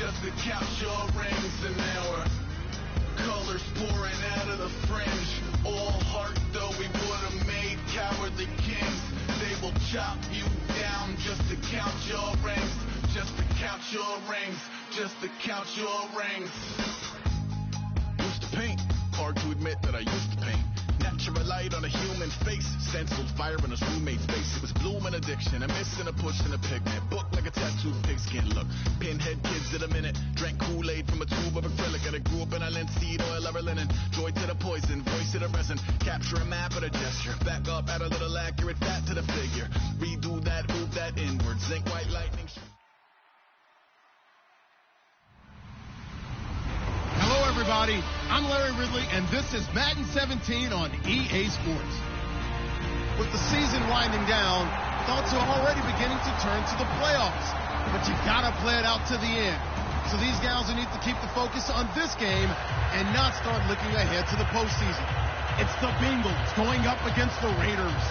just to count your rings. And there were colors pouring out of the fringe. All heart, though we would have made cowardly kings. They will chop you down just to count your rings. Just to count your rings. Just to count your rings. Used to paint. Hard to admit that I used to paint. Natural light on a human face. Stenciled fire in his roommate's face. It was bloom and addiction. A miss and a push and a pigment. Book like a tattooed pigskin look. Pinhead kids at a minute. Drank Kool-Aid from a tube of acrylic. And I grew up in a linseed oil or linen. Joy to the poison. Voice to the resin. Capture a map of a gesture. Back up, add a little accurate fat to the figure. Redo that, move that inward. Zinc white lightning. Hello, everybody. I'm Larry Ridley, and this is Madden 17 on EA Sports. With the season winding down, thoughts are already beginning to turn to the playoffs. But you gotta play it out to the end. So these guys will need to keep the focus on this game and not start looking ahead to the postseason. It's the Bengals going up against the Raiders.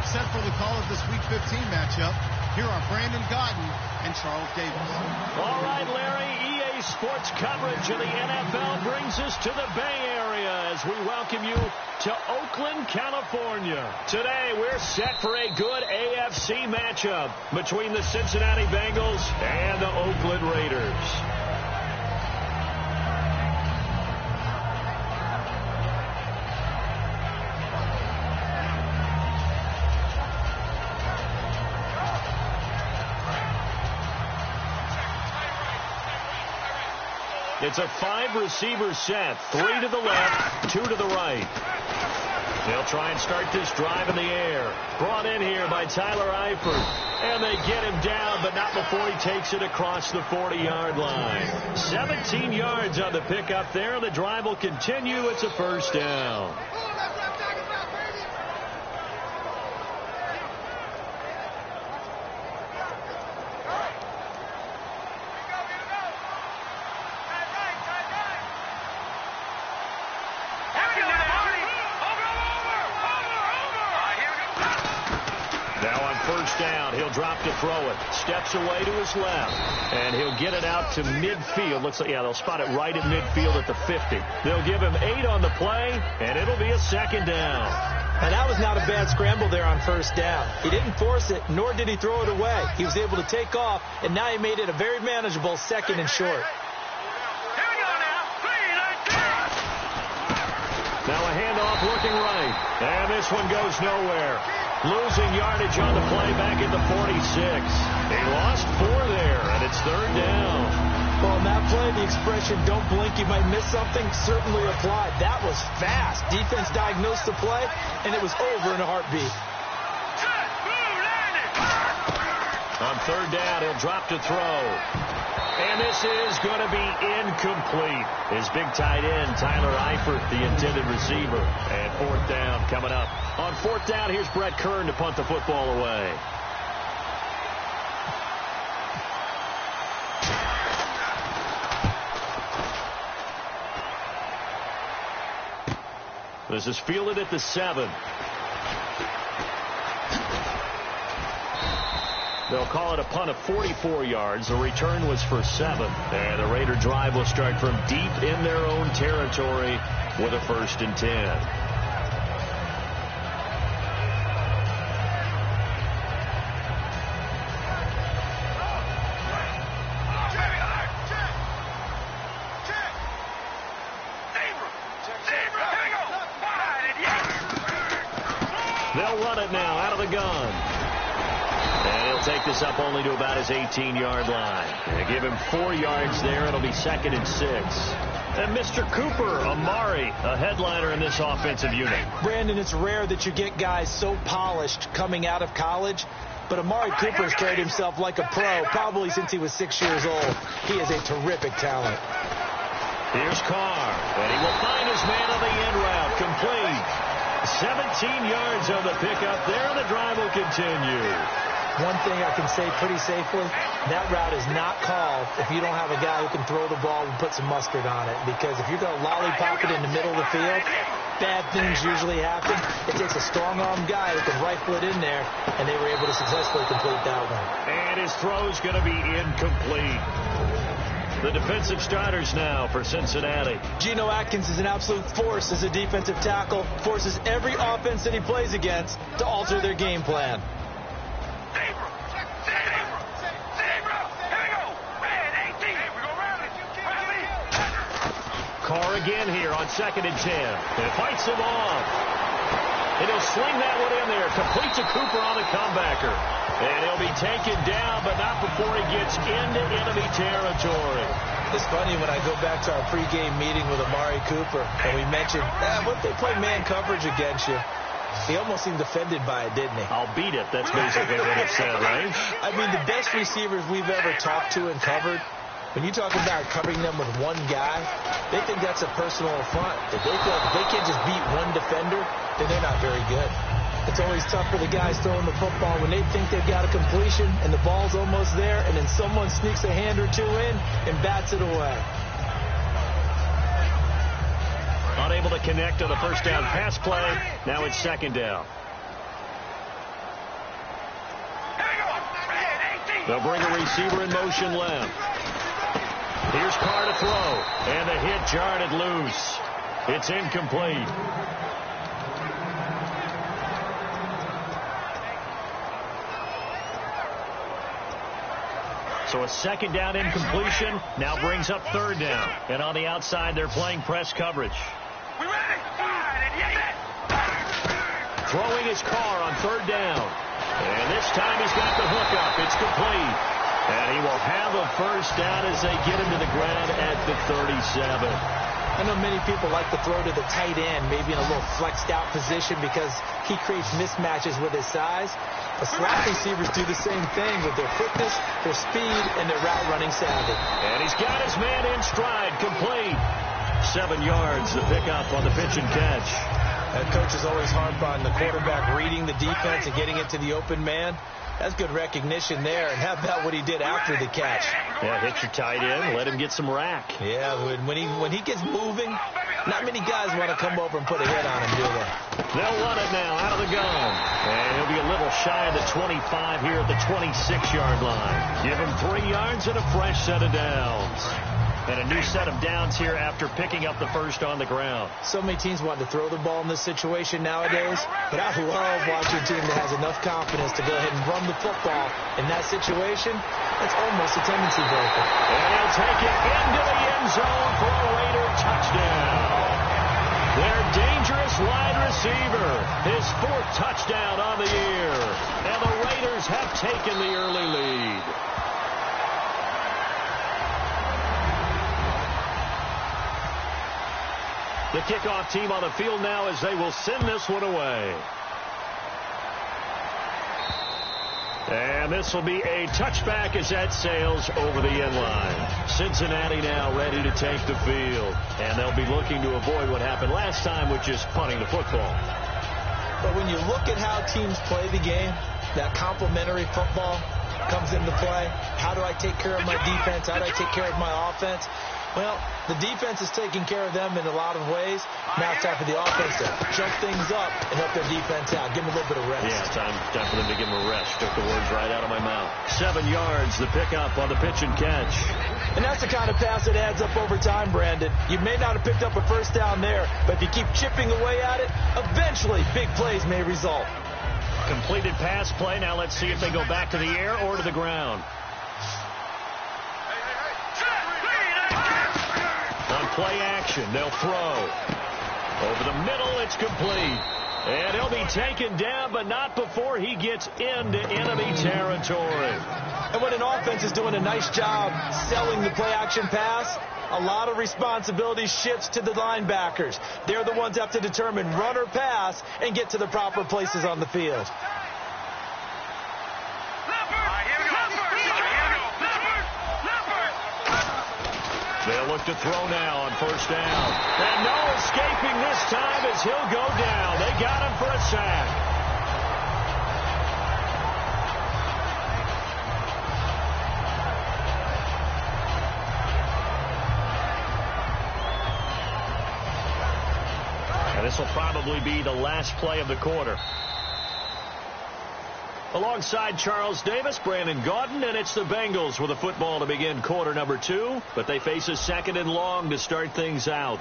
Set for the call of this Week 15 matchup, here are Brandon Godden and Charles Davis. All right, Larry, EA Sports coverage of the NFL brings us to the Bay Area as we welcome you to Oakland, California. Today, we're set for a good AFC matchup between the Cincinnati Bengals and the Oakland Raiders. It's a 5-receiver set, 3 to the left, 2 to the right. They'll try and start this drive in the air. Brought in here by Tyler Eifert. And they get him down, but not before he takes it across the 40-yard line. 17 yards on the pickup there, and the drive will continue. It's a first down. He'll drop to throw it. Steps away to his left. And he'll get it out to midfield. Looks like, yeah, they'll spot it right at midfield at the 50. They'll give him 8 on the play, and it'll be a second down. And that was not a bad scramble there on first down. He didn't force it, nor did he throw it away. He was able to take off, and now he made it a very manageable second and short. Now a handoff looking right. And this one goes nowhere. Losing yardage on the play back at the 46. They lost 4 there, and it's third down. Well, on that play, the expression, don't blink, you might miss something, certainly applied. That was fast. Defense diagnosed the play, and it was over in a heartbeat. On third down, he'll drop to throw. And this is going to be incomplete. His big tight end, Tyler Eifert, the intended receiver. And fourth down coming up. On fourth down, here's Brett Kern to punt the football away. This is fielded at the 7. They'll call it a punt of 44 yards. The return was for 7. And the Raider drive will start from deep in their own territory with a 1st and 10. They'll run it now out of the gun. And he'll take this up only to about his 18-yard line. They give him 4 yards there. It'll be 2nd and 6. And Mr. Cooper, Amari, a headliner in this offensive unit. Brandon, it's rare that you get guys so polished coming out of college. But Amari Cooper has carried himself like a pro probably since he was 6 years old. He is a terrific talent. Here's Carr. And he will find his man on the end route. Complete. 17 yards on the pickup there, and the drive will continue. One thing I can say pretty safely, that route is not called if you don't have a guy who can throw the ball and put some mustard on it. Because if you're going to lollipop it in the middle of the field, bad things usually happen. It takes a strong-arm guy who can rifle it in there, and they were able to successfully complete that one. And his throw's going to be incomplete. The defensive starters now for Cincinnati. Geno Atkins is an absolute force as a defensive tackle, forces every offense that he plays against to alter their game plan. Carr again here on 2nd and 10. And fights him off. And he'll sling that one in there. Complete to Cooper on the comebacker. And he'll be taken down, but not before he gets into enemy territory. It's funny when I go back to our pregame meeting with Amari Cooper, and we mentioned, what if they play man coverage against you? He almost seemed offended by it, didn't he? I'll beat it. That's basically what he said, right? I mean, the best receivers we've ever talked to and covered, when you talk about covering them with one guy, they think that's a personal affront. If they feel like if they can't just beat one defender, then they're not very good. It's always tough for the guys throwing the football when they think they've got a completion and the ball's almost there, and then someone sneaks a hand or two in and bats it away. Unable to connect on the first down pass play. Now it's 2nd down. They'll bring a receiver in motion left. Here's Carr to throw, and the hit jarred it loose. It's incomplete. So a 2nd down incompletion now brings up 3rd down. And on the outside, they're playing press coverage. Throwing his Carr on 3rd down. And this time he's got the hook up. It's complete. And he will have a first down as they get him to the ground at the 37. I know many people like to throw to the tight end, maybe in a little flexed out position because he creates mismatches with his size. But slot receivers do the same thing with their quickness, their speed, and their route running savvy. And he's got his man in stride, complete. 7 yards, the pickup on the pitch and catch. Coaches always harp on the quarterback reading the defense and getting it to the open man. That's good recognition there. And how about what he did after the catch? Yeah, hit your tight end, let him get some rack. Yeah, when he gets moving, not many guys want to come over and put a hit on him, do they? They'll run it now out of the gun. And he'll be a little shy of the 25 here at the 26-yard line. Give him 3 yards and a fresh set of downs. And a new set of downs here after picking up the first on the ground. So many teams want to throw the ball in this situation nowadays, but I love watching a team that has enough confidence to go ahead and run the football in that situation. It's almost a tendency breaker. And he'll take it into the end zone for a Raider touchdown. Their dangerous wide receiver, his 4th touchdown on the year. And the Raiders have taken the early lead. The kickoff team on the field now as they will send this one away. And this will be a touchback as that sails over the end line. Cincinnati now ready to take the field. And they'll be looking to avoid what happened last time, which is punting the football. But when you look at how teams play the game, that complementary football comes into play. How do I take care of my defense? How do I take care of my offense? Well, the defense is taking care of them in a lot of ways. Now it's time for the offense to jump things up and help their defense out. Give them a little bit of rest. Yeah, time for them to give them a rest. Took the words right out of my mouth. 7 yards, the pickup on the pitch and catch. And that's the kind of pass that adds up over time, Brandon. You may not have picked up a first down there, but if you keep chipping away at it, eventually big plays may result. Completed pass play. Now let's see if they go back to the air or to the ground. On play action, they'll throw. Over the middle, it's complete. And he'll be taken down, but not before he gets into enemy territory. And when an offense is doing a nice job selling the play action pass, a lot of responsibility shifts to the linebackers. They're the ones that have to determine run or pass and get to the proper places on the field. They'll look to throw now on first down. And no escaping this time as he'll go down. They got him for a sack. And This will probably be the last play of the quarter. Alongside Charles Davis, Brandon Gaudin, and it's the Bengals with a football to begin quarter number 2, but they face a 2nd and long to start things out.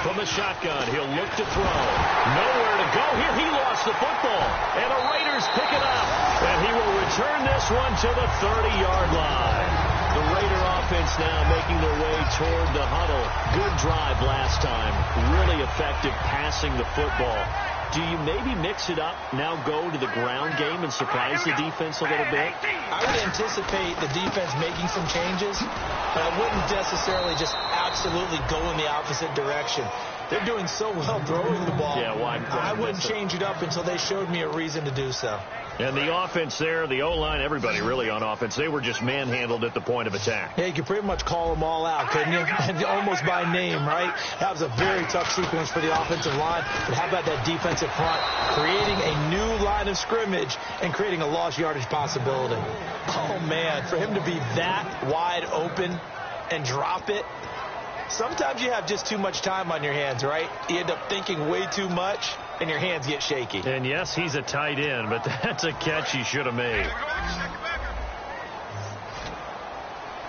From the shotgun, he'll look to throw. Nowhere to go here. He lost the football. And the Raiders pick it up. And he will return this one to the 30-yard line. The Raider offense now making their way toward the huddle. Good drive last time. Really effective passing the football. Do you maybe mix it up, now go to the ground game and surprise the defense a little bit? I would anticipate the defense making some changes, but I wouldn't necessarily just absolutely go in the opposite direction. They're doing so well throwing the ball. Yeah, why I wouldn't change it up until they showed me a reason to do so. And the offense there, the O-line, everybody really on offense, they were just manhandled at the point of attack. Yeah, you could pretty much call them all out, couldn't you? And almost by name, right? That was a very tough sequence for the offensive line. But how about that defensive front creating a new line of scrimmage and creating a lost yardage possibility? Oh, man, for him to be that wide open and drop it. Sometimes you have just too much time on your hands, right? You end up thinking way too much, and your hands get shaky. And, yes, he's a tight end, but that's a catch he should have made.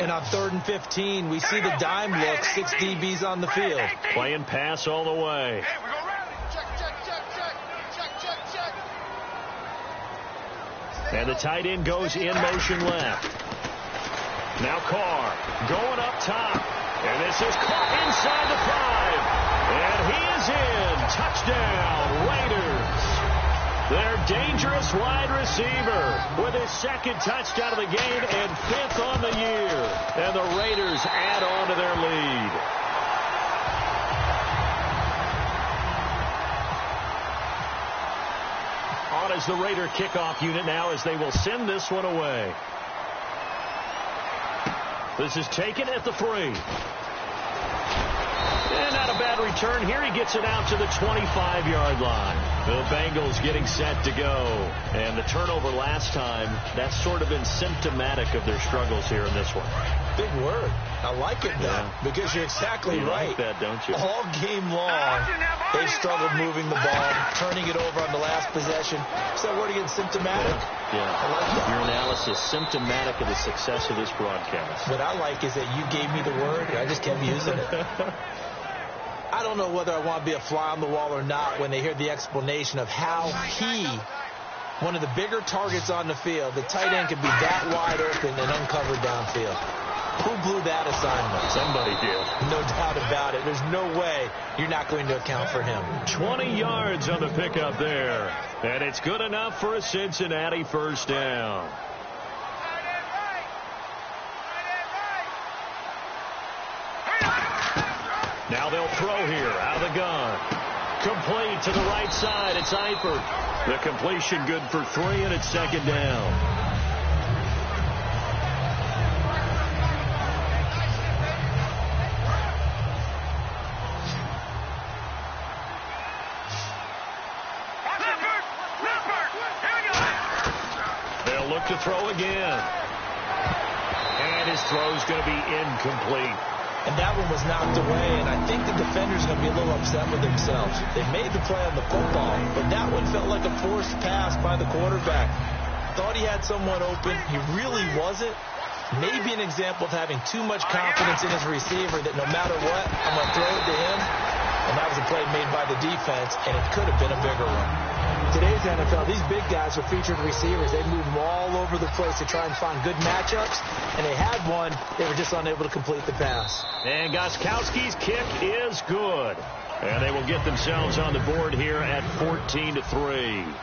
And on 3rd and 15, we see the dime look, 6 DBs on the field. Playing pass all the way. And the tight end goes in motion left. Now Carr going up top. And this is caught inside the 5. And he is in. Touchdown, Raiders. Their dangerous wide receiver with his 2nd touchdown of the game and 5th on the year. And the Raiders add on to their lead. On is the Raider kickoff unit now as they will send this one away. This is taken at the 3. And not a bad return here. He gets it out to the 25-yard line. The Bengals getting set to go. And the turnover last time, that's sort of been symptomatic of their struggles here in this one. Big word. I like it, though, because you're exactly right. Like that, don't you? All game long, they've struggled moving the ball, turning it over on the last possession. Is that word again, symptomatic? Yeah. I like that. Your analysis, symptomatic of the success of this broadcast. What I like is that you gave me the word, and I just kept using it. I don't know whether I want to be a fly on the wall or not when they hear the explanation of how one of the bigger targets on the field, the tight end could be that wide open and uncovered downfield. Who blew that assignment? Somebody did. No doubt about it. There's no way you're not going to account for him. 20 yards on the pickup there. And it's good enough for a Cincinnati 1st down. Now they'll throw here out of the gun. Complete to the right side. It's Eifert. The completion good for 3, and it's 2nd down. They'll look to throw again. And his throw's going to be incomplete. And that one was knocked away, and I think the defender's going to be a little upset with themselves. They made the play on the football, but that one felt like a forced pass by the quarterback. Thought he had someone open. He really wasn't. Maybe an example of having too much confidence in his receiver that no matter what, I'm going to throw it to him. And that was a play made by the defense, and it could have been a bigger one. Today's NFL, these big guys are featured receivers. They move them all over the place to try and find good matchups, and they had one. They were just unable to complete the pass. And Gostkowski's kick is good. And they will get themselves on the board here at 14-3.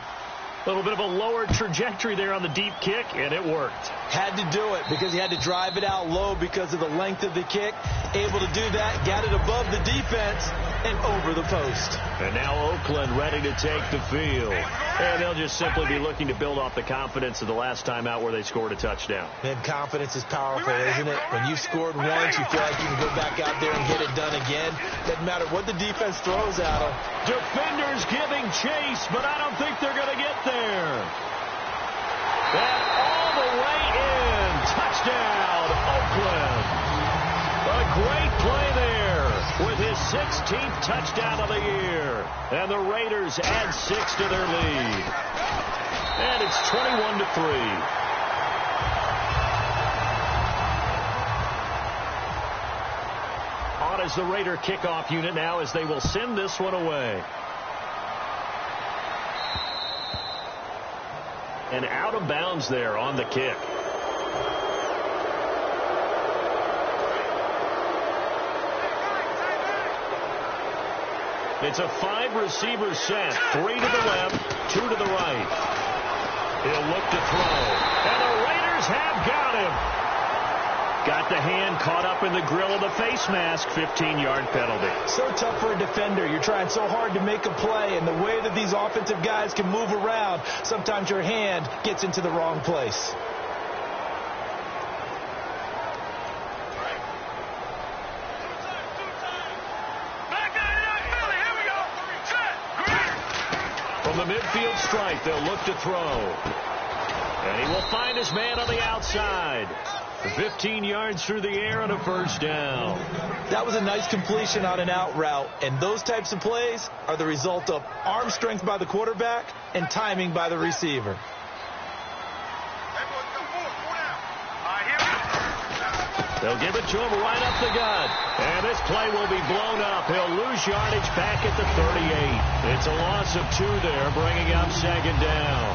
A little bit of a lower trajectory there on the deep kick, and it worked. Had to do it because he had to drive it out low because of the length of the kick. Able to do that, got it above the defense, and over the post. And now Oakland ready to take the field. And they'll just simply be looking to build off the confidence of the last time out where they scored a touchdown. Man, confidence is powerful, isn't it? When you've scored once, you feel like you can go back out there and get it done again. Doesn't matter what the defense throws at them. Defenders giving chase, but I don't think they're going to get there. And all the way in. Touchdown, Oakland. A great play there with his 16th touchdown of the year. And the Raiders add 6 to their lead. And it's 21-3. On is the Raider kickoff unit now as they will send this one away. And out of bounds there on the kick. It's a 5-receiver set. 3 to the left, 2 to the right. He'll look to throw. And the Raiders have got him. Got the hand caught up in the grill of the face mask. 15-yard penalty. So tough for a defender. You're trying so hard to make a play, and the way that these offensive guys can move around, sometimes your hand gets into the wrong place. From the midfield stripe, they'll look to throw. And he will find his man on the outside. 15 yards through the air on a first down. That was a nice completion on an out route, and those types of plays are the result of arm strength by the quarterback and timing by the receiver. They'll give it to him right up the gut. And this play will be blown up. He'll lose yardage back at the 38. It's a loss of 2 there, bringing up second down.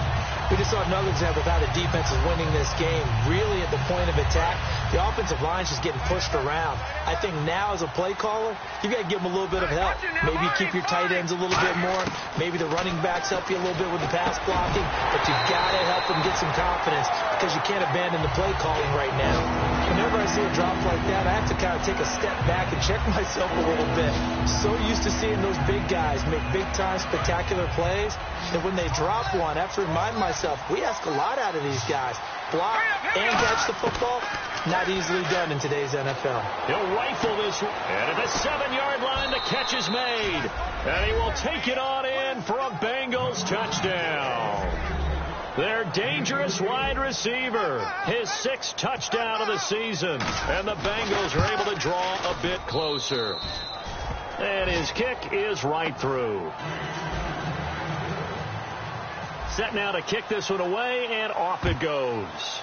We just saw another example of how the defense is winning this game. Really at the point of attack, the offensive line's just getting pushed around. I think now as a play caller, you've got to give them a little bit of help. Maybe you keep your tight ends a little bit more. Maybe the running backs help you a little bit with the pass blocking. But you've got to help them get some confidence because you can't abandon the play calling right now. Whenever I see a drop like that, I have to kind of take a step back and check myself a little bit. So used to seeing those big guys make big-time spectacular plays that when they drop one, I have to remind myself, we ask a lot out of these guys. Block and catch the football, not easily done in today's NFL. He'll rifle this one. And at the 7-yard line, the catch is made. And he will take it on in for a Bengals touchdown. Their dangerous wide receiver, his 6th touchdown of the season. And the Bengals are able to draw a bit closer. And his kick is right through. Set now to kick this one away, and off it goes.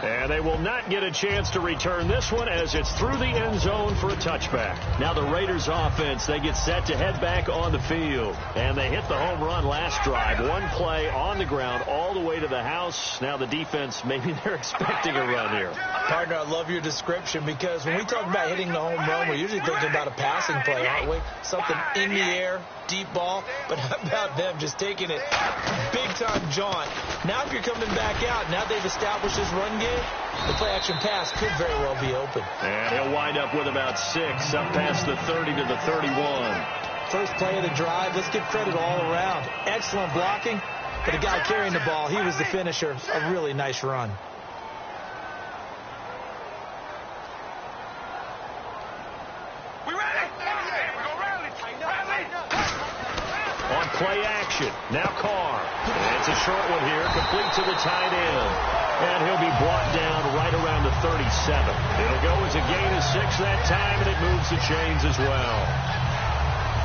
And they will not get a chance to return this one as it's through the end zone for a touchback. Now the Raiders offense, they get set to head back on the field. And they hit the home run last drive. One play on the ground all the way to the house. Now the defense, maybe they're expecting a run here. Partner, I love your description because when we talk about hitting the home run, we're usually thinking about a passing play, aren't we? Something in the air, deep ball. But how about them just taking it big-time jaunt? Now if you're coming back out, now they've established this run game, the play-action pass could very well be open. And he'll wind up with about 6, up past the 30 to the 31. First play of the drive, let's give credit all around. Excellent blocking, but the guy carrying the ball, he was the finisher. A really nice run. On play action, now Carr. And it's a short one here, complete to the tight end. And he'll be brought down right around the 37. It'll go as a gain of 6 that time, and it moves the chains as well.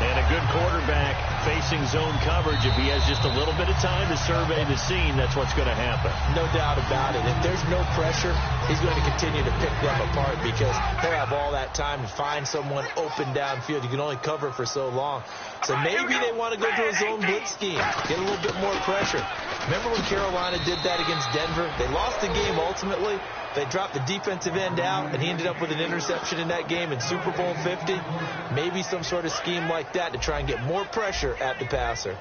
And a good quarterback facing zone coverage. If he has just a little bit of time to survey the scene, that's what's going to happen. No doubt about it. If there's no pressure, he's going to continue to pick them apart because they'll have all that time to find someone open downfield. You can only cover for so long. So maybe they want to go to a zone blitz scheme, get a little bit more pressure. Remember when Carolina did that against Denver? They lost the game ultimately. They dropped the defensive end out, and he ended up with an interception in that game in Super Bowl 50. Maybe some sort of scheme like that to try and get more pressure at the passer.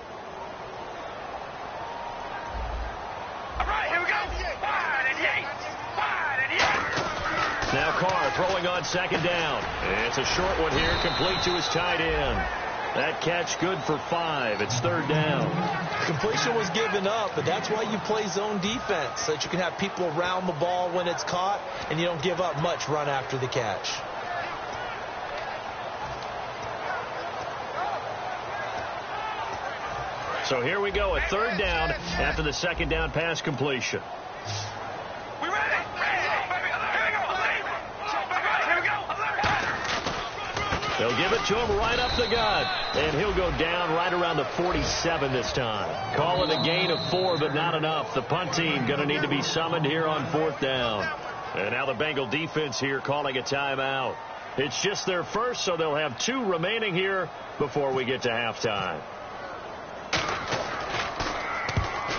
Now Carr throwing on second down. It's a short one here, complete to his tight end. That catch good for 5. It's third down. Completion was given up, but that's why you play zone defense, so that you can have people around the ball when it's caught, and you don't give up much run after the catch. So here we go, a third down after the second down pass completion. They'll give it to him right up the gut, and he'll go down right around the 47 this time. Call it a gain of 4, but not enough. The punt team going to need to be summoned here on fourth down. And now the Bengal defense here calling a timeout. It's just their first, so they'll have 2 remaining here before we get to halftime.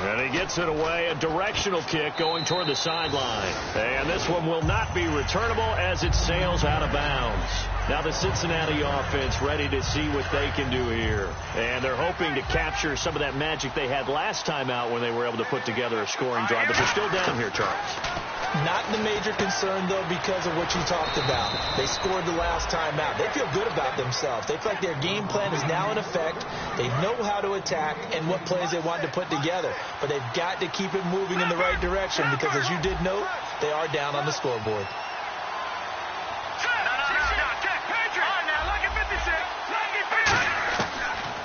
And he gets it away, a directional kick going toward the sideline. And this one will not be returnable as it sails out of bounds. Now the Cincinnati offense ready to see what they can do here. And they're hoping to capture some of that magic they had last time out when they were able to put together a scoring drive. But they're still down here, Charles. Not the major concern, though, because of what you talked about. They scored the last time out. They feel good about themselves. They feel like their game plan is now in effect. They know how to attack and what plays they want to put together. But they've got to keep it moving in the right direction because, as you did note, they are down on the scoreboard.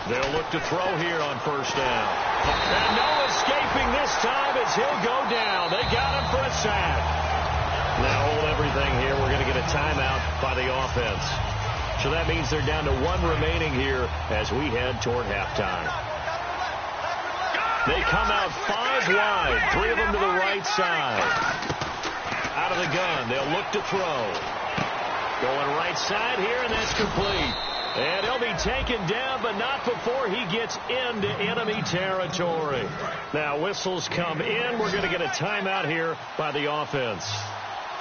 They'll look to throw here on first down. And no escaping this time as he'll go down. They got him for a sack. Now hold everything here. We're going to get a timeout by the offense. So that means they're down to 1 remaining here as we head toward halftime. They come out 5 wide, 3 of them to the right side. Out of the gun, they'll look to throw. Going right side here, and that's complete. And he'll be taken down, but not before he gets into enemy territory. Now whistles come in. We're going to get a timeout here by the offense.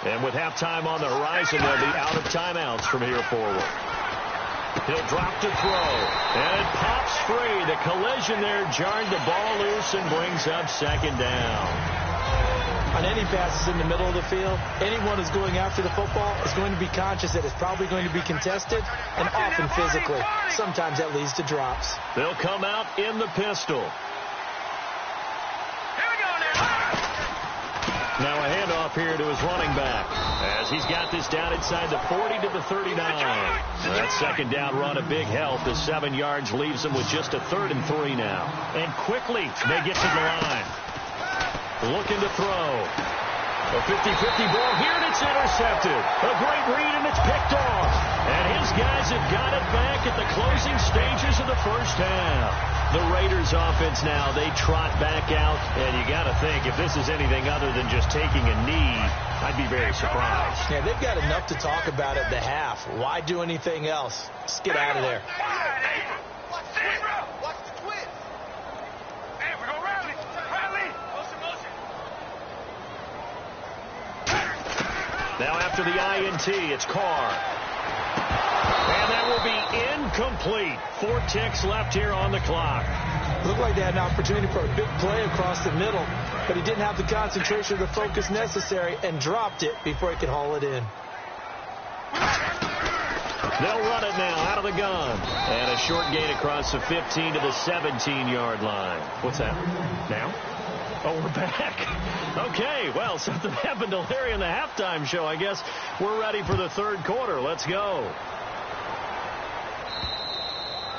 And with halftime on the horizon, they'll be out of timeouts from here forward. He'll drop to throw. And it pops free. The collision there jarred the ball loose and brings up second down. On any passes in the middle of the field, anyone who's going after the football is going to be conscious that it's probably going to be contested, and often physically. Sometimes that leads to drops. They'll come out in the pistol. Now a handoff here to his running back as he's got this down inside the 40 to the 39. That second down run a big help as 7 yards leaves them with just a 3rd and 3 now. And quickly they get to the line. Looking to throw. A 50-50 ball here, and it's intercepted. A great read, and it's picked off. And his guys have got it back at the closing stages of the first half. The Raiders offense now, they trot back out. And you got to think, if this is anything other than just taking a knee, I'd be very surprised. Yeah, they've got enough to talk about at the half. Why do anything else? Just get out of there. Now after the INT, it's Carr. And that will be incomplete. 4 ticks left here on the clock. Looked like they had an opportunity for a big play across the middle, but he didn't have the concentration or the focus necessary and dropped it before he could haul it in. They'll run it now out of the gun. And a short gain across the 15 to the 17-yard line. What's that? Now? Oh, we're back. Okay, well, something happened to Larry in the halftime show. I guess we're ready for the third quarter. Let's go.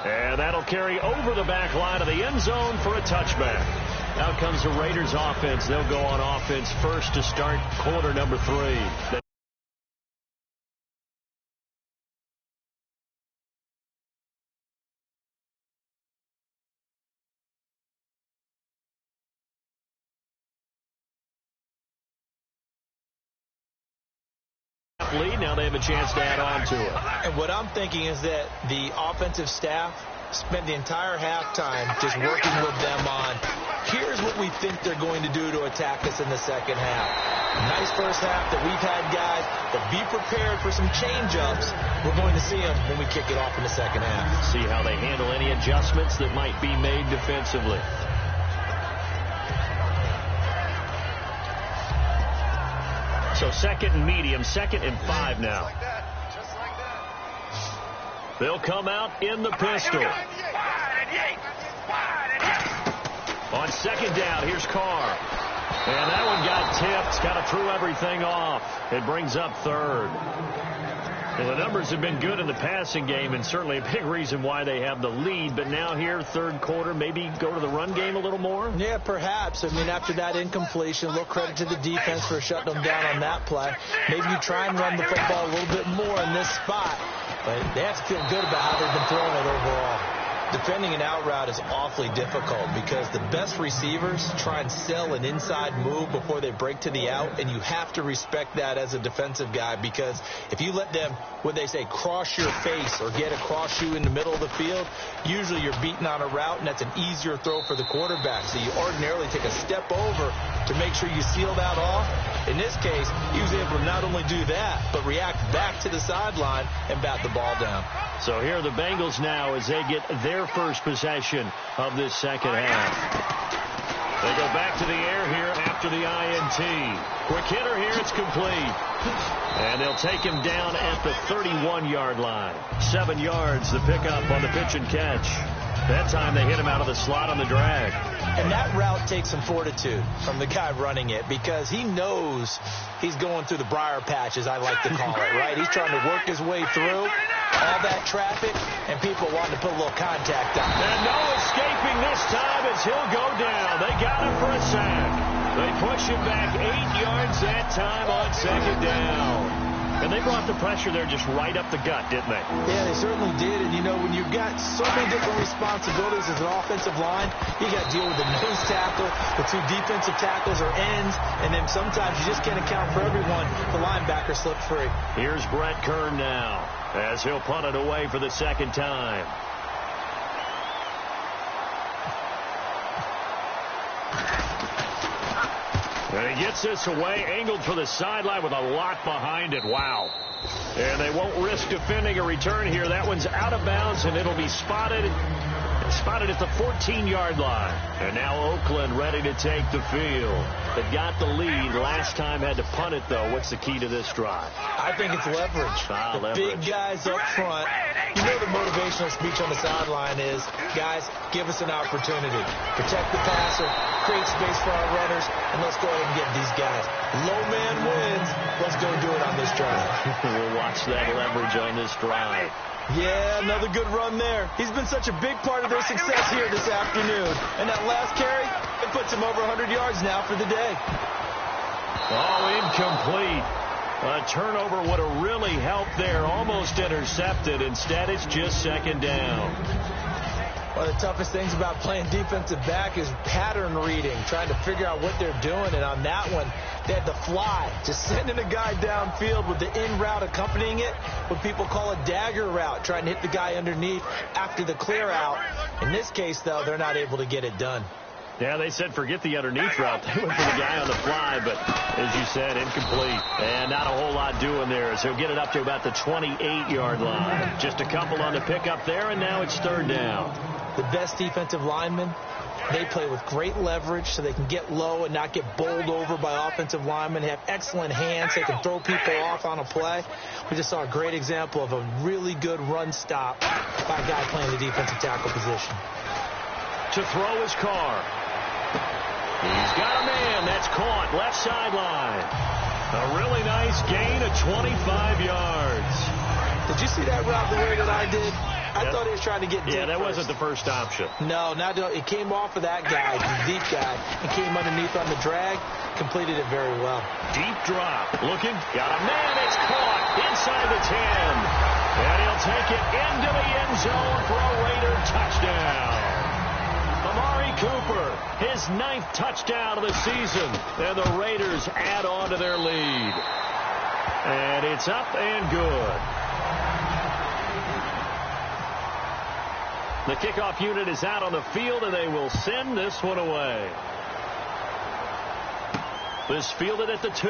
And that'll carry over the back line of the end zone for a touchback. Out comes the Raiders offense. They'll go on offense first to start quarter number 3. Lead. Now they have a chance to add on to it. And what I'm thinking is that the offensive staff spent the entire halftime just working with them on, here's what we think they're going to do to attack us in the second half. Nice first half that we've had, guys, but be prepared for some change-ups. We're going to see them when we kick it off in the second half. See how they handle any adjustments that might be made defensively. So So second and medium, 2nd and 5 now. They'll come out in the pistol. On 2nd down, here's Carr. And that one got tipped. Kind of threw everything off. It brings up 3rd. Well, the numbers have been good in the passing game, and certainly a big reason why they have the lead. But now here, 3rd quarter, maybe go to the run game a little more? Yeah, perhaps. I mean, after that incompletion, a little credit to the defense for shutting them down on that play. Maybe you try and run the football a little bit more in this spot. But they have to feel good about how they've been throwing it overall. Defending an out route is awfully difficult because the best receivers try and sell an inside move before they break to the out, and you have to respect that as a defensive guy, because if you let them, when they say cross your face or get across you in the middle of the field, usually you're beaten on a route, and that's an easier throw for the quarterback. So you ordinarily take a step over to make sure you seal that off. In this case, he was able to not only do that, but react back to the sideline and bat the ball down. So here are the Bengals now as they get their first possession of this second half. They go back to the air here after the INT. Quick hitter here, it's complete. And they'll take him down at the 31-yard line. 7 yards, the pickup on the pitch and catch. That time they hit him out of the slot on the drag. And that route takes some fortitude from the guy running it, because he knows he's going through the briar patch, as I like to call it, right? He's trying to work his way through all that traffic, and people wanting to put a little contact on him. And no escaping this time as he'll go down. They got him for a sack. They push him back 8 yards that time on 2nd down. And they brought the pressure there just right up the gut, didn't they? Yeah, they certainly did. And, you know, when you've got so many different responsibilities as an offensive line, you got to deal with the nose tackle, the 2 defensive tackles or ends, and then sometimes you just can't account for everyone. The linebacker slipped free. Here's Brett Kern now as he'll punt it away for the 2nd time. And he gets this away, angled for the sideline with a lot behind it. Wow. And they won't risk defending a return here. That one's out of bounds, and it'll be spotted at the 14-yard line. And now Oakland ready to take the field. They got the lead. Last time had to punt it, though. What's the key to this drive? I think it's leverage. Big guys up front. You know the motivational speech on the sideline is, guys, give us an opportunity. Protect the passer, create space for our runners, and let's go ahead and get these guys. Low man wins. Let's go do it on this drive. We'll watch that leverage on this drive. Yeah, another good run there. He's been such a big part of their success here this afternoon. And that last carry, it puts him over 100 yards now for the day. Oh, incomplete. A turnover would have really helped there. Almost intercepted. Instead, it's just 2nd down. One of the toughest things about playing defensive back is pattern reading, trying to figure out what they're doing. And on that one, they had to fly, just sending a guy downfield with the in route accompanying it, what people call a dagger route, trying to hit the guy underneath after the clear out. In this case, though, they're not able to get it done. Yeah, they said forget the underneath route. They went for the guy on the fly, but as you said, incomplete. And not a whole lot doing there, so he'll get it up to about the 28-yard line. Just a couple on the pickup there, and now it's 3rd down. The best defensive linemen, they play with great leverage so they can get low and not get bowled over by offensive linemen. They have excellent hands. They can throw people off on a play. We just saw a great example of a really good run stop by a guy playing the defensive tackle position. To throw his Carr. He's got a man. That's caught. Left sideline. A really nice gain of 25 yards. Did you see that route the way that I did? I thought he was trying to get deep. Yeah, that first. wasn't the first option. No, it came off of that guy, the deep guy, and came underneath on the drag, completed it very well. Deep drop, looking, got a man, it's caught inside the 10. And he'll take it into the end zone for a Raider touchdown. Amari Cooper, his 9th touchdown of the season, and the Raiders add on to their lead. And it's up and good. The kickoff unit is out on the field, and they will send this one away. This fielded at the 2.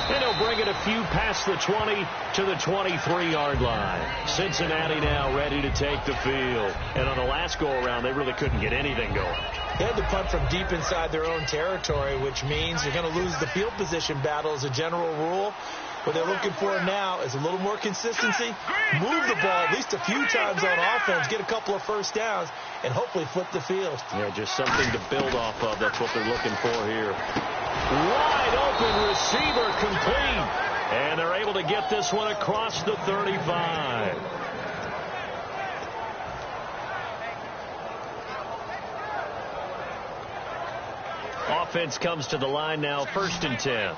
And And he'll bring it a few past the 20 to the 23-yard line. Cincinnati now ready to take the field. And on the last go-around, they really couldn't get anything going. They had to punt from deep inside their own territory, which means you're going to lose the field position battle as a general rule. What they're looking for now is a little more consistency, move the ball at least a few times on offense, get a couple of first downs, and hopefully flip the field. Yeah, just something to build off of. That's what they're looking for here. Wide open receiver complete. And they're able to get this one across the 35. Offense comes to the line now, 1st and 10.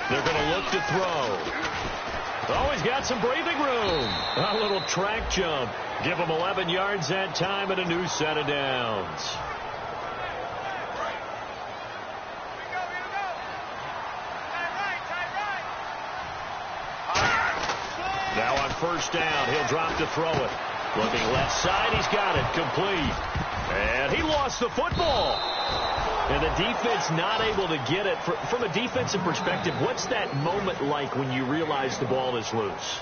They're going to look to throw. Oh, he's got some breathing room. A little track jump. Give him 11 yards that time and a new set of downs. Now on 1st down, he'll drop to throw it. Looking left side, he's got it. Complete. And he lost the football. And the defense not able to get it. From a defensive perspective, what's that moment like when you realize the ball is loose?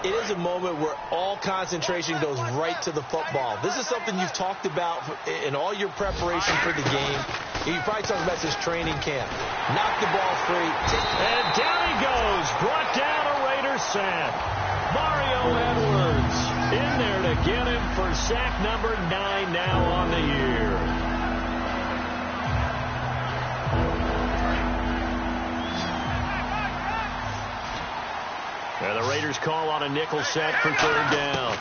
It is a moment where all concentration goes right to the football. This is something you've talked about in all your preparation for the game. You probably talked about this training camp. Knock the ball free. And down he goes. Brought down a Raider sack. Mario Edwards in there to get him for sack number 9 now on the year. And the Raiders call on a nickel set for 3rd down.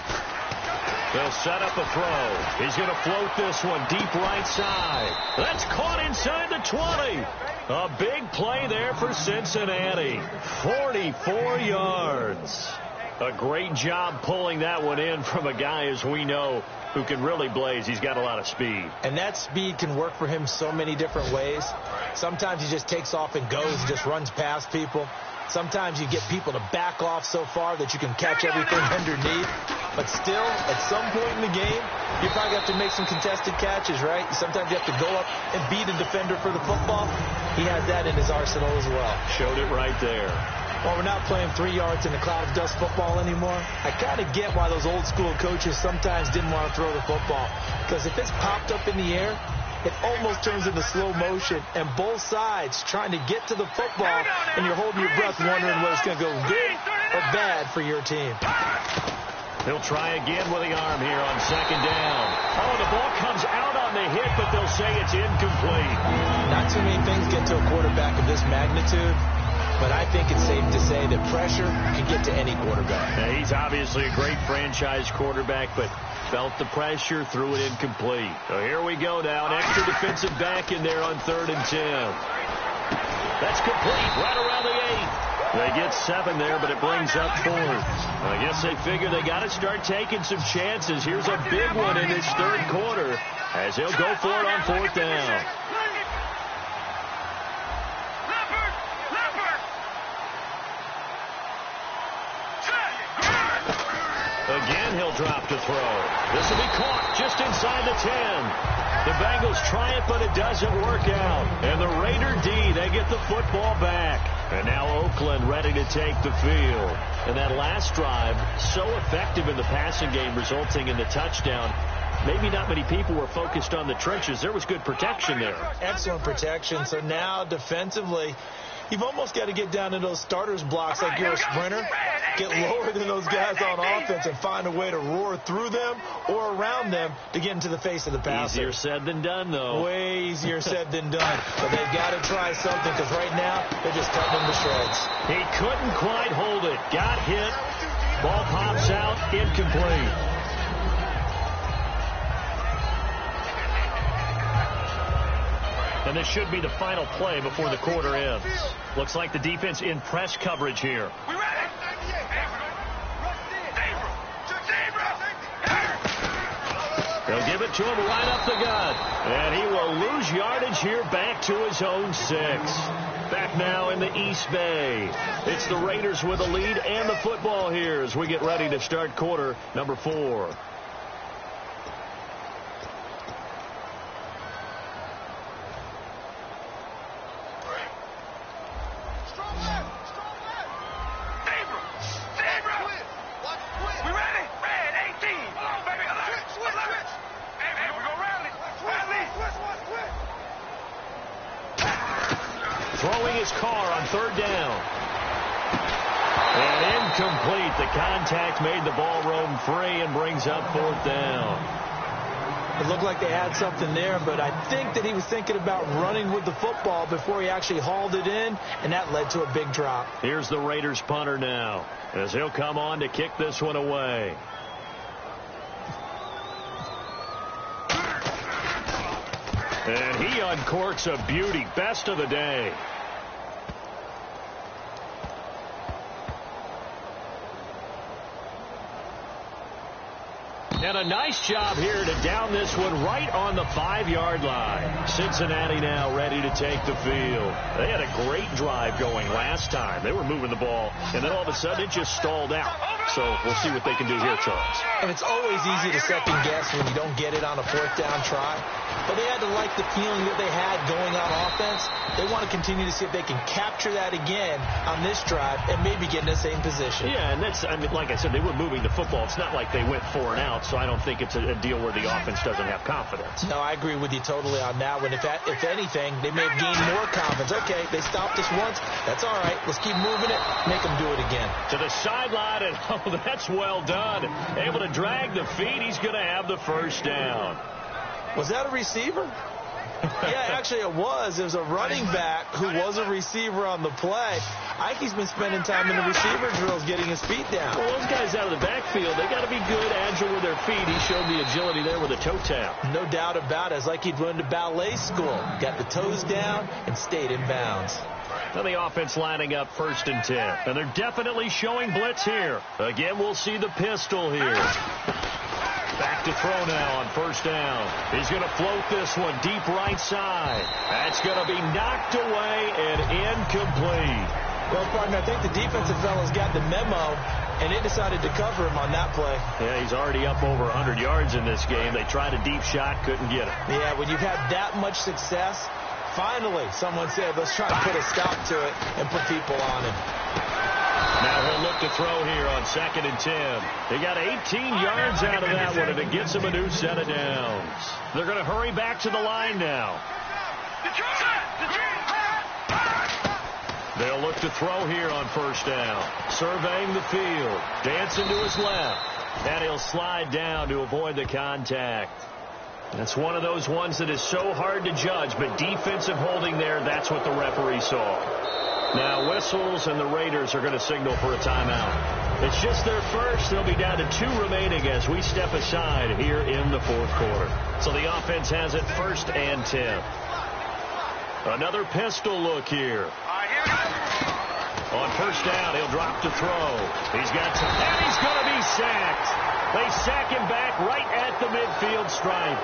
They'll set up a throw. He's going to float this one deep right side. That's caught inside the 20. A big play there for Cincinnati. 44 yards. A great job pulling that one in from a guy, as we know, who can really blaze. He's got a lot of speed. And that speed can work for him so many different ways. Sometimes he just takes off and goes and just runs past people. Sometimes you get people to back off so far that you can catch everything underneath. But still, at some point in the game, you probably have to make some contested catches, right? Sometimes you have to go up and beat a defender for the football. He has that in his arsenal as well. Showed it right there. Well, we're not playing 3 yards in a cloud of dust football anymore. I kind of get why those old school coaches sometimes didn't want to throw the football. Because if it's popped up in the air, it almost turns into slow motion, and both sides trying to get to the football, and you're holding your breath wondering whether it's going to go good or bad for your team. He'll try again with the arm here on 2nd down. Oh, the ball comes out on the hit, but they'll say it's incomplete. Not too many things get to a quarterback of this magnitude, but I think it's safe to say that pressure can get to any quarterback. Now, he's obviously a great franchise quarterback, but felt the pressure, threw it incomplete. So here we go now. An extra defensive back in there on 3rd and 10. That's complete right around the 8. They get 7 there, but it brings up 4th. I guess they figure they got to start taking some chances. Here's a big one in this 3rd quarter as he'll go for it on 4th down. Again, he'll drop to throw. This will be caught just inside the 10. The Bengals try it, but it doesn't work out. And the Raider D, they get the football back. And now Oakland ready to take the field. And that last drive, so effective in the passing game, resulting in the touchdown. Maybe not many people were focused on the trenches. There was good protection there. Excellent protection. So now defensively, you've almost got to get down to those starters blocks like you're a sprinter. Get lower than those guys on offense and find a way to roar through them or around them to get into the face of the passer. Easier said than done, though. Way easier said than done. But they've got to try something because right now they're just cutting them to shreds. He couldn't quite hold it. Got hit. Ball pops out. Incomplete. And this should be the final play before the quarter ends. Looks like the defense in press coverage here. They'll give it to him right up the gut. And he will lose yardage here back to his own 6. Back now in the East Bay. It's the Raiders with the lead and the football here as we get ready to start quarter number 4. third down. And incomplete. The contact made the ball roam free and brings up fourth down. It looked like they had something there, but I think that he was thinking about running with the football before he actually hauled it in, and that led to a big drop. Here's the Raiders punter now, as he'll come on to kick this one away. And he uncorks a beauty. Best of the day. And a nice job here to down this one right on the 5-yard line. Cincinnati now ready to take the field. They had a great drive going last time. They were moving the ball, and then all of a sudden it just stalled out. So we'll see what they can do here, Charles. And it's always easy to second guess when you don't get it on a fourth down try. But they had to like the feeling that they had going on offense. They want to continue to see if they can capture that again on this drive and maybe get in the same position. Yeah, and that's, I mean, like I said, they were moving the football. It's not like they went 4 and out, so I don't think it's a deal where the offense doesn't have confidence. No, I agree with you totally on that one. If anything, they may have gained more confidence. Okay, they stopped us once. That's all right. Let's keep moving it. Make them do it again. To the sideline, and oh, that's well done. Able to drag the feet. He's going to have the first down. Was that a receiver? Yeah, actually it was. There's a running back who was a receiver on the play. Ike's been spending time in the receiver drills getting his feet down. Well, those guys out of the backfield, they got to be good, agile with their feet. He showed the agility there with a toe tap. No doubt about it. It's like he'd run to ballet school. Got the toes down and stayed in bounds. Now the offense lining up 1st and 10. And they're definitely showing blitz here. Again, we'll see the pistol here. Back to throw now on 1st down. He's going to float this one deep right side. That's going to be knocked away and incomplete. Well, partner, I think the defensive fellas got the memo, and they decided to cover him on that play. Yeah, he's already up over 100 yards in this game. They tried a deep shot, couldn't get it. Yeah, when you've had that much success, finally someone said, let's try to put a stop to it and put people on him. Now he'll look to throw here on 2nd and 10. He got 18 yards out of that one, and it gets him a new set of downs. They're going to hurry back to the line now. They'll look to throw here on 1st down. Surveying the field. Dancing to his left. And he'll slide down to avoid the contact. That's one of those ones that is so hard to judge, but defensive holding there, that's what the referee saw. Now whistles, and the Raiders are going to signal for a timeout. It's just their first. They'll be down to 2 remaining as we step aside here in the 4th quarter. So the offense has it 1st and 10. Another pistol look here. On 1st down, he'll drop to throw. He's got time, and he's going to be sacked. They sack him back right at the midfield stripe.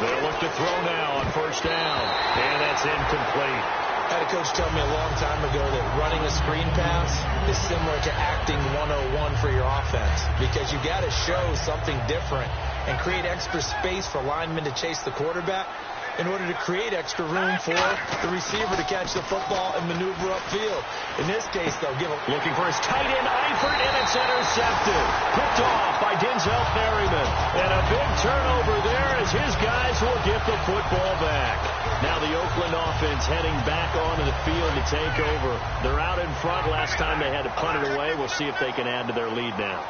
They'll look to throw now on 1st down, and that's incomplete. I had a coach tell me a long time ago that running a screen pass is similar to acting 101 for your offense, because you got to show something different and create extra space for linemen to chase the quarterback in order to create extra room for the receiver to catch the football and maneuver upfield. In this case, they'll give him... Looking for his tight end, Eifert, and it's intercepted. Picked off by Denzel Ferryman. And a big turnover there as his guys will get the football back. Now the Oakland offense heading back onto the field to take over. They're out in front. Last time they had to punt it away. We'll see if they can add to their lead now.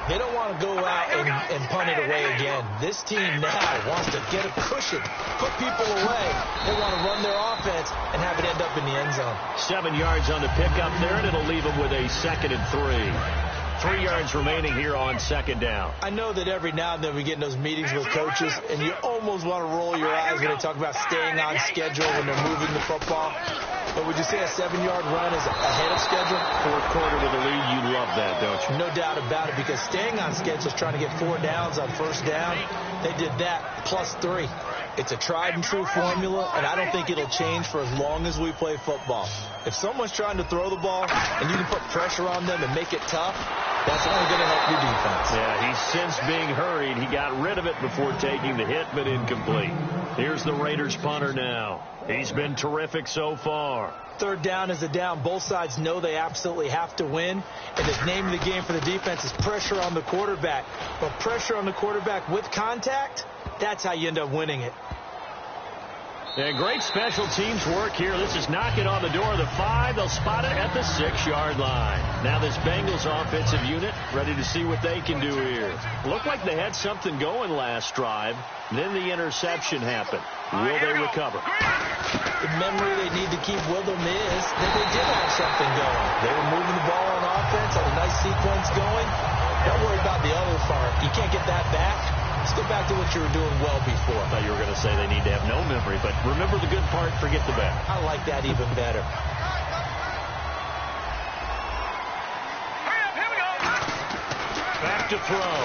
They don't want to go out and punt it away again. This team now wants to get a cushion, put people away. They want to run their offense and have it end up in the end zone. 7 yards on the pickup there, and it'll leave them with a 2nd and 3. 3 yards remaining here on 2nd down. I know that every now and then we get in those meetings with coaches, and you almost want to roll your eyes when they talk about staying on schedule when they're moving the football. But would you say a 7-yard run is ahead of schedule? 4th quarter with the lead, you love that, don't you? No doubt about it, because staying on schedule is trying to get 4 downs on 1st down. They did that plus 3. It's a tried and true formula, and I don't think it'll change for as long as we play football. If someone's trying to throw the ball and you can put pressure on them and make it tough, That's only going to help your defense. Yeah, he's since being hurried. He got rid of it before taking the hit, but incomplete. Here's the Raiders punter now. He's been terrific so far. Third down is a down. Both sides know they absolutely have to win. And the name of the game for the defense is pressure on the quarterback. But pressure on the quarterback with contact, that's how you end up winning it. And great special teams work here. This is knocking on the door of the 5. They'll spot it at the 6-yard line. Now this Bengals offensive unit ready to see what they can do here. Looked like they had something going last drive. Then the interception happened. Will they recover? The memory they need to keep with them is that they did have something going. They were moving the ball on offense, had a nice sequence going. Don't worry about the other part. You can't get that back. Let's go back to what you were doing well before. I thought you were going to say they need to have no memory, but remember the good part, forget the bad. I like that even better. Back to throw.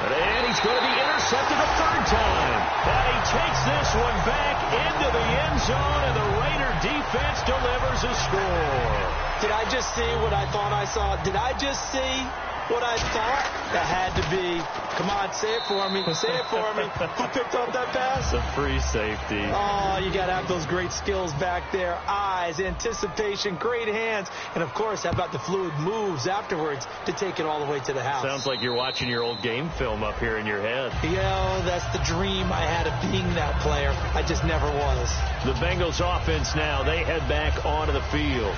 And he's going to be intercepted a third time. And he takes this one back into the end zone, and the Raider defense delivers a score. Did I just see what I thought I saw? Did I just see what I thought? That had to be. Come on, say it for me. Say it for me. Who picked up that pass? The free safety. Oh, you got to have those great skills back there. Eyes, anticipation, great hands. And, of course, how about the fluid moves afterwards to take it all the way to the house? Sounds like you're watching your old game film up here in your head. Yeah, that's the dream I had of being that player. I just never was. The Bengals offense now, they head back onto the field.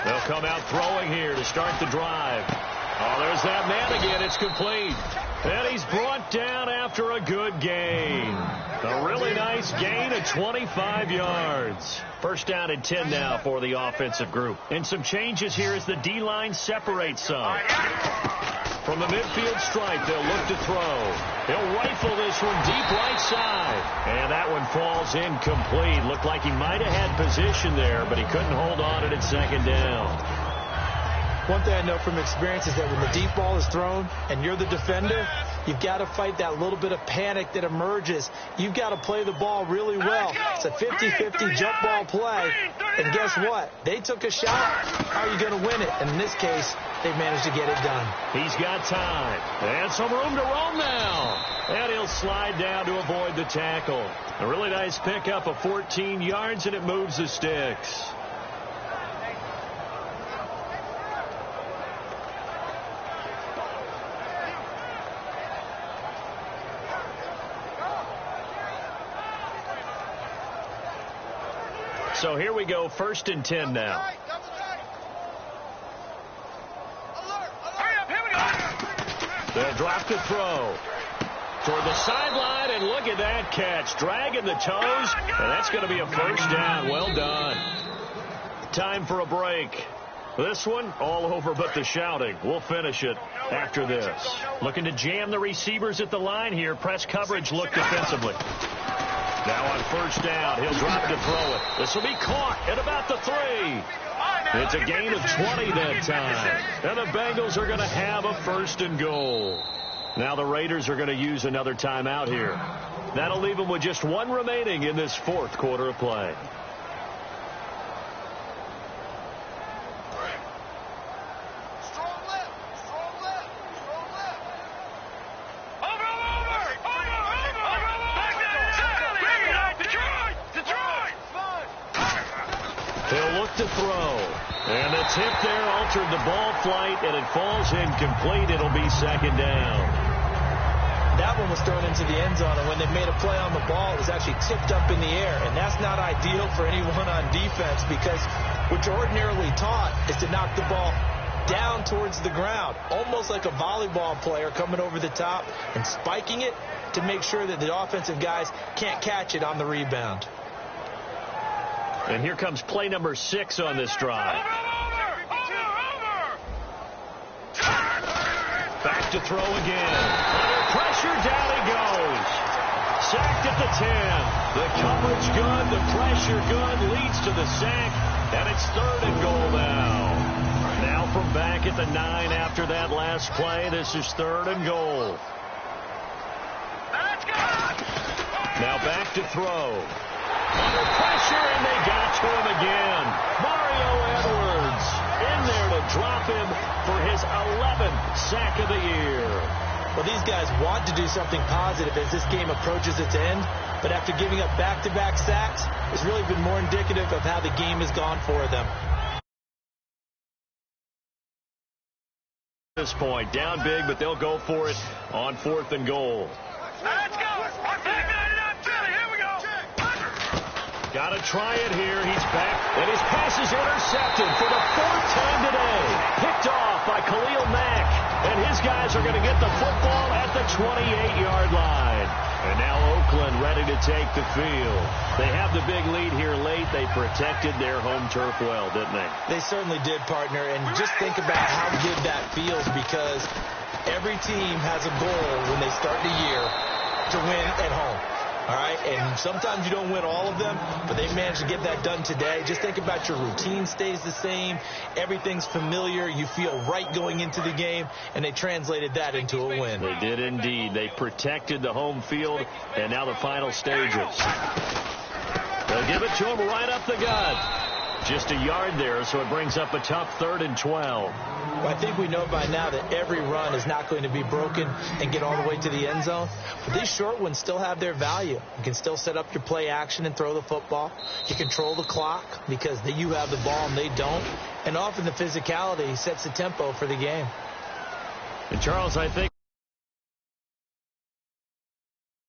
They'll come out throwing here to start the drive. Oh, there's that man again. It's complete. And he's brought down after a good gain. A really nice gain of 25 yards. First down and 10 now for the offensive group. And some changes here as the D-line separates some. From the midfield stripe, they'll look to throw. He'll rifle this one deep right side. And that one falls incomplete. Looked like he might have had position there, but he couldn't hold on at second down. One thing I know from experience is that when the deep ball is thrown and you're the defender, you've got to fight that little bit of panic that emerges. You've got to play the ball really well. It's a 50-50 jump ball play. And guess what? They took a shot. How are you going to win it? And in this case, they've managed to get it done. He's got time. And some room to roam now. And he'll slide down to avoid the tackle. A really nice pickup of 14 yards, and it moves the sticks. So here we go, 1st and 10 now. They'll drop the throw toward the sideline, and look at that catch. Dragging the toes, and that's going to be a first down. Well done. Time for a break. This one, all over but the shouting. We'll finish it after this. Looking to jam the receivers at the line here. Press coverage look defensively. Now on first down, he'll drop to throw it. This will be caught at about the 3. It's a gain of 20 that time. And the Bengals are going to have a 1st and goal. Now the Raiders are going to use another timeout here. That'll leave them with just one remaining in this 4th quarter of play. He'll look to throw. And the tip there altered the ball flight, and it falls incomplete. It'll be 2nd down. That one was thrown into the end zone, and when they made a play on the ball, it was actually tipped up in the air. And that's not ideal for anyone on defense, because what you're ordinarily taught is to knock the ball down towards the ground, almost like a volleyball player coming over the top and spiking it to make sure that the offensive guys can't catch it on the rebound. And here comes play number 6 on this drive. Back to throw again. Under pressure, down he goes. Sacked at the 10. The coverage good, the pressure good, leads to the sack, and it's 3rd and goal now. Now from back at the 9 after that last play, this is 3rd and goal. Now back to throw. Under pressure, and they got to him again. Mario Edwards in there to drop him for his 11th sack of the year. Well, these guys want to do something positive as this game approaches its end, but after giving up back-to-back sacks, it's really been more indicative of how the game has gone for them. At this point, down big, but they'll go for it on 4th and goal. Let's go. Here we go. Got to try it here. He's back, and his pass is intercepted for the 4th time today. Picked off by Khalil Mack, and his guys are going to get the football at the 28-yard line. And now Oakland ready to take the field. They have the big lead here late. They protected their home turf well, didn't they? They certainly did, partner, and just think about how good that feels because every team has a goal when they start the year to win at home. All right, and sometimes you don't win all of them, but they managed to get that done today. Just think about your routine stays the same. Everything's familiar. You feel right going into the game, and they translated that into a win. They did indeed. They protected the home field, and now the final stages. They'll give it to him right up the gut. Just a yard there, so it brings up a tough 3rd and 12. Well, I think we know by now that every run is not going to be broken and get all the way to the end zone. But these short ones still have their value. You can still set up your play action and throw the football. You control the clock because you have the ball and they don't. And often the physicality sets the tempo for the game. And Charles, I think